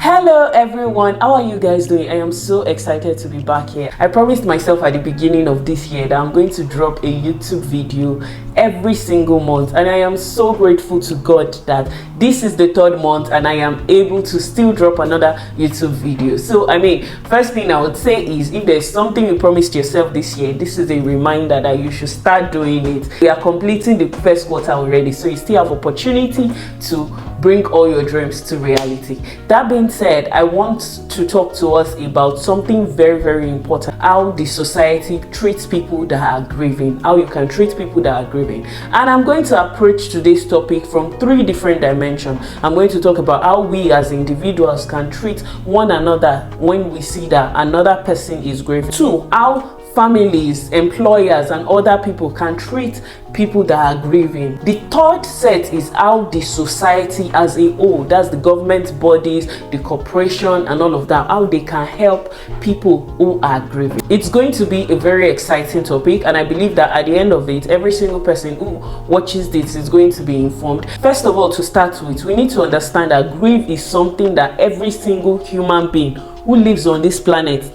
Hello everyone, how are you guys doing? I am so excited to be back here. I promised myself at the beginning of this year that I'm going to drop a YouTube video every single month, and I am so grateful to God that this is the third month and I am able to still drop another YouTube video. So first thing I would say is, if there's something you promised yourself this year, this is a reminder that you should start doing it. We are completing the first quarter already, so you still have opportunity to bring all your dreams to reality. That being said, I want to talk to us about something very, very important: how the society treats people that are grieving, how you can treat people that are grieving. And I'm going to approach today's topic from three different dimensions. I'm going to talk about how we as individuals can treat one another when we see that another person is grieving. Two, how families, employers, and other people can treat people that are grieving. The third set is how the society as a whole, that's the government bodies, the corporation, and all of that, how they can help people who are grieving. It's going to be a very exciting topic, and I believe that at the end of it, every single person who watches this is going to be informed. First of all, to start with, we need to understand that grief is something that every single human being who lives on this planet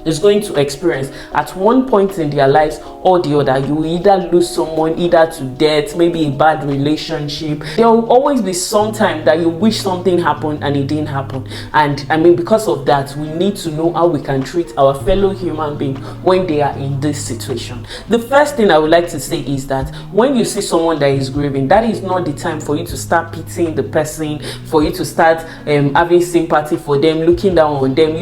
is going to experience at one point in their lives or the other. You will either lose someone, either to death, maybe a bad relationship. There will always be some time that you wish something happened and it didn't happen. And because of that, we need to know how we can treat our fellow human being when they are in this situation. The first thing I would like to say is that when you see someone that is grieving, that is not the time for you to start pitying the person, for you to start having sympathy for them, looking down on them,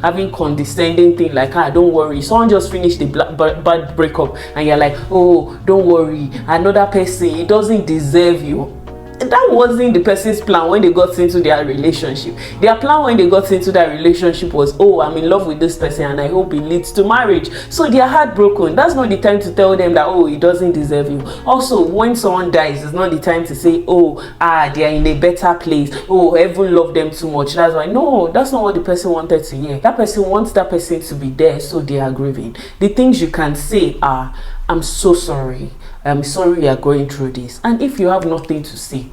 having condescending things like, don't worry, someone just finished the bad breakup and you're like, oh, don't worry, another person, it doesn't deserve you. That wasn't the person's plan when they got into their relationship. Their plan when they got into that relationship was, oh, I'm in love with this person and I hope it leads to marriage. So they are heartbroken. That's not the time to tell them that, oh, it doesn't deserve you. Also, when someone dies, it's not the time to say, oh, they are in a better place, oh, heaven loved them too much, that's why. No, that's not what the person wanted to hear. That person wants that person to be there, so they are grieving. The things you can say are, I'm so sorry, I'm sorry you are going through this. And if you have nothing to say,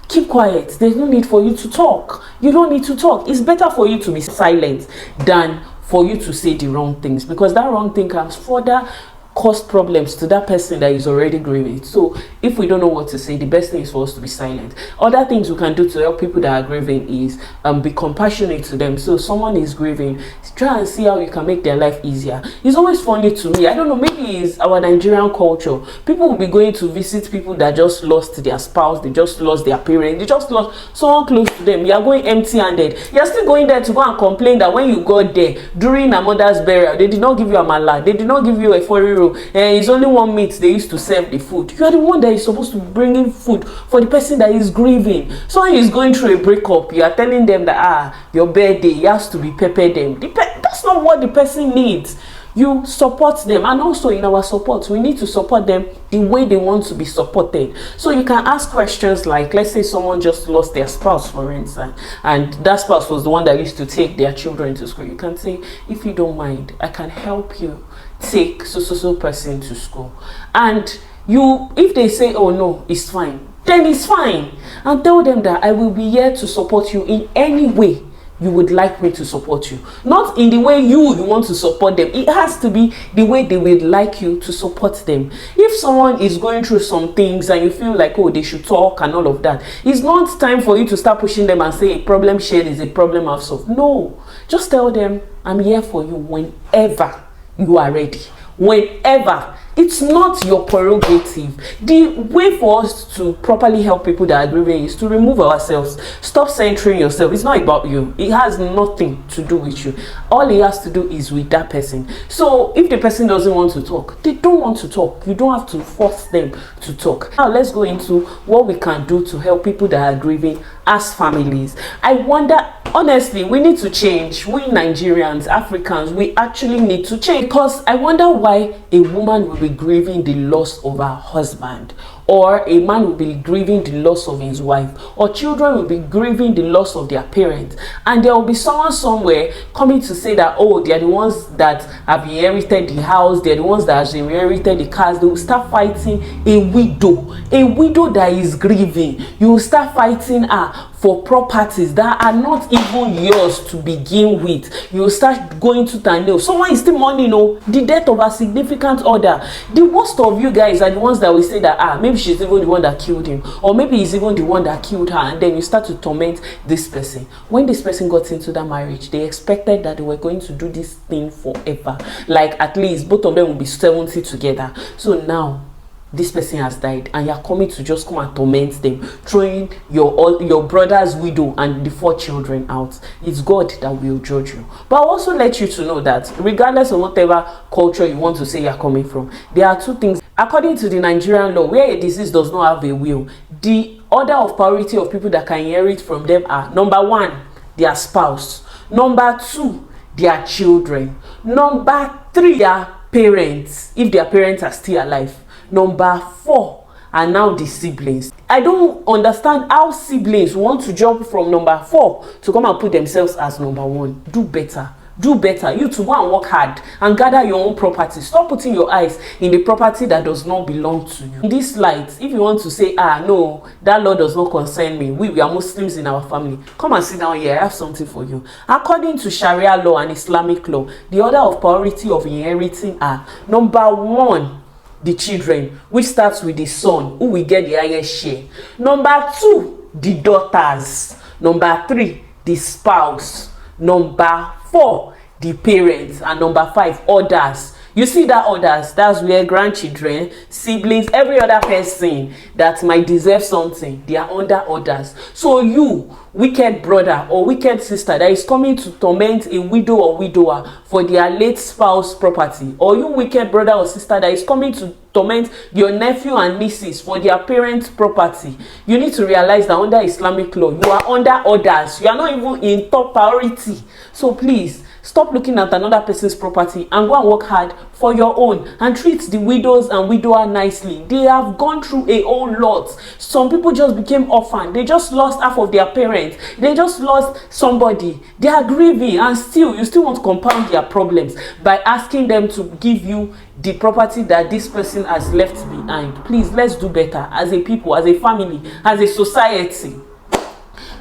keep quiet. There's no need for you to talk. You don't need to talk. It's better for you to be silent than for you to say the wrong things, because that wrong thing can further cause problems to that person that is already grieving. So if we don't know what to say, the best thing is for us to be silent. Other things we can do to help people that are grieving is be compassionate to them. So someone is grieving, try and see how you can make their life easier. It's always funny to me, I don't know, maybe it's our Nigerian culture. People will be going to visit people that just lost their spouse, they just lost their parent, they just lost someone close to them. You are going empty-handed. You're still going there to go and complain that when you got there during a mother's burial, they did not give you a mala, they did not give you a foriro, and it's only one meat they used to serve the food. You are the one that is supposed to be bringing food for the person that is grieving. Someone is going through a breakup, you are telling them that your birthday, you have to be pepper them. That's not what the person needs. You support them, and also in our support, we need to support them the way they want to be supported. So you can ask questions like, let's say someone just lost their spouse, for instance, and that spouse was the one that used to take their children to school. You can say, if you don't mind, I can help you take so person to school. And if they say, oh no, it's fine, then it's fine. And tell them that I will be here to support you in any way you would like me to support you. Not in the way you want to support them. It has to be the way they would like you to support them. If someone is going through some things and you feel like, oh, they should talk and all of that, it's not time for you to start pushing them and say a problem shared is a problem I've solved. No, just tell them, I'm here for you whenever you are ready. Whenever. It's not your prerogative. The way for us to properly help people that are grieving is to remove ourselves. Stop centering yourself. It's not about you. It has nothing to do with you. All it has to do is with that person. So if the person doesn't want to talk, they don't want to talk. You don't have to force them to talk. Now let's go into what we can do to help people that are grieving as families. I wonder, honestly, we need to change. We Nigerians, Africans, we actually need to change, because I wonder why a woman will be grieving the loss of her husband, or a man will be grieving the loss of his wife, or children will be grieving the loss of their parents, and there will be someone somewhere coming to say that, oh, they are the ones that have inherited the house, they are the ones that have inherited the cars. They will start fighting a widow that is grieving. You will start fighting her for properties that are not even yours to begin with. You will start going to Tandeo. Someone is still mourning, the death of a significant other. The worst of you guys are the ones that will say that maybe she's even the one that killed him, or maybe he's even the one that killed her, and then you start to torment this person. When this person got into that marriage, they expected that they were going to do this thing forever, like at least both of them will be 70 together. So now this person has died, and you're coming to just come and torment them, throwing your brother's widow and the 4 children out. It's God that will judge you. But I'll also let you to know that regardless of whatever culture you want to say you're coming from, there are 2 things. According to the Nigerian law, where a deceased does not have a will, the order of priority of people that can inherit from them are: number 1, their spouse; number 2, their children; number 3, their parents, if their parents are still alive; number 4 are now the siblings. I don't understand how siblings want to jump from number 4 to come and put themselves as number 1. Do better. You to go and work hard and gather your own property. Stop putting your eyes in the property that does not belong to you. In this light, if you want to say, no, that law does not concern me, we are Muslims in our family, come and sit down here, I have something for you. According to Sharia law and Islamic law, the order of priority of inheriting are: number 1, the children, which starts with the son, who will get the highest share; number 2, the daughters; number 3, the spouse; number 4, the parents; and number 5, others. You see that others, that's where grandchildren, siblings, every other person that might deserve something, they are under others. So you, wicked brother or wicked sister that is coming to torment a widow or widower for their late spouse property, or you wicked brother or sister that is coming to torment your nephew and nieces for their parents' property, you need to realize that under Islamic law, you are under others. You are not even in top priority. So please, stop looking at another person's property and go and work hard for your own, and treat the widows and widower nicely. They have gone through a whole lot. Some people just became orphaned. They just lost half of their parents. They just lost somebody. They are grieving, and you still want to compound their problems by asking them to give you the property that this person has left behind. Please, let's do better as a people, as a family, as a society.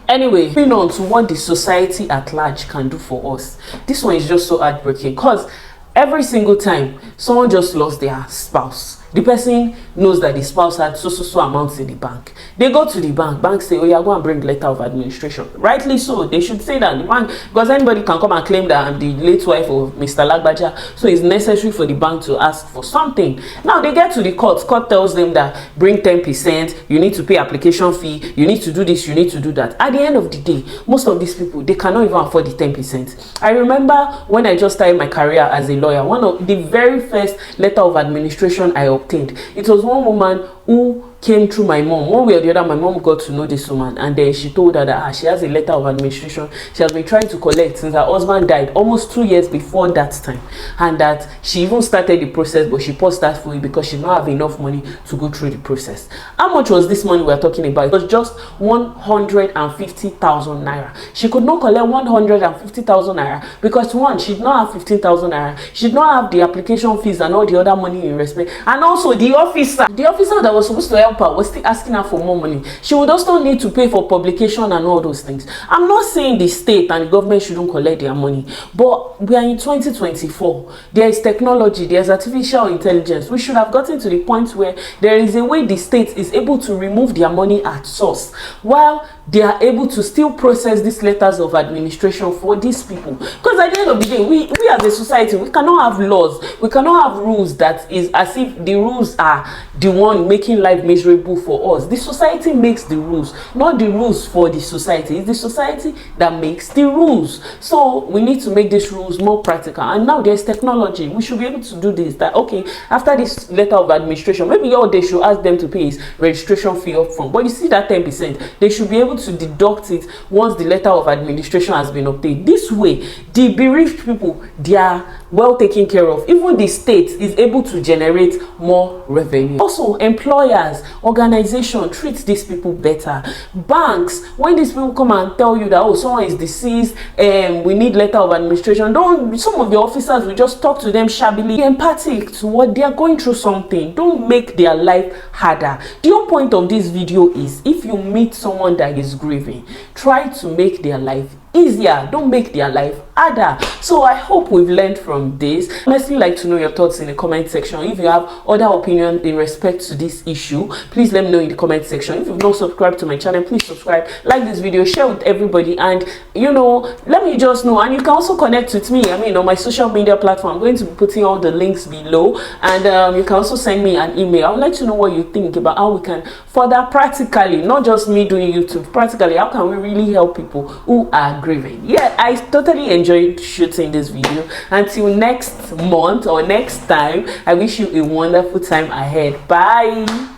Anyway, moving on to what the society at large can do for us. This one is just so heartbreaking, because every single time someone just lost their spouse, the person knows that the spouse had so amounts in the bank. They go to the bank say, oh yeah, go and bring letter of administration. Rightly so, they should say that the bank, because anybody can come and claim that I'm the late wife of Mr. Lagbaja, so it's necessary for the bank to ask for something. Now they get to the court tells them that bring 10%, you need to pay application fee, you need to do this, you need to do that. At the end of the day, most of these people, they cannot even afford the 10%. I remember when I just started my career as a lawyer, one of the very first letter of administration I obtained, it was one woman who came through my mom. One way or the other, my mom got to know this woman, and then she told her that she has a letter of administration she has been trying to collect since her husband died almost 2 years before that time, and that she even started the process, but she paused that for it because she did not have enough money to go through the process. How much was this money we are talking about? It was just 150,000 naira. She could not collect 150,000 naira because, one, she did not have 15,000 naira. She did not have the application fees and all the other money in respect, and also the officer that was supposed to help her was still asking her for more money. She would also need to pay for publication and all those things. I'm not saying the state and the government shouldn't collect their money, but we are in 2024. There is technology, there is artificial intelligence. We should have gotten to the point where there is a way the state is able to remove their money at source, while they are able to still process these letters of administration for these people. Because at the end of the day, we as a society, we cannot have laws, we cannot have rules that is as if the rules are the one making life miserable for us. The society makes the rules, not the rules for the society. It's the society that makes the rules. So we need to make these rules more practical. And now there's technology. We should be able to do this. That okay, after this letter of administration, maybe all they should ask them to pay is registration fee up front. But you see that 10%, they should be able able to deduct it once the letter of administration has been obtained. This way, the bereaved people, they are well taken care of. Even the state is able to generate more revenue. Also, employers, organization treat these people better. Banks, when these people come and tell you that, oh, someone is deceased and we need letter of administration, don't, some of the officers will just talk to them shabbily. Be empathic to what they are going through something. Don't make their life harder. The whole point of this video is, if you meet someone that is grieving, try to make their life easier. Don't make their life harder. So I hope we've learned from this. I'd honestly like to know your thoughts in the comment section. If you have other opinions in respect to this issue, please let me know in the comment section. If you've not subscribed to my channel, please subscribe, like this video, share with everybody, and let me just know. And you can also connect with me, on my social media platform. I'm going to be putting all the links below, and you can also send me an email. I would like to know what you think about how we can further practically, not just me doing YouTube, practically, how can we really help people who are grieving. Yeah, I totally enjoyed shooting this video. Until next month or next time, I wish you a wonderful time ahead. Bye.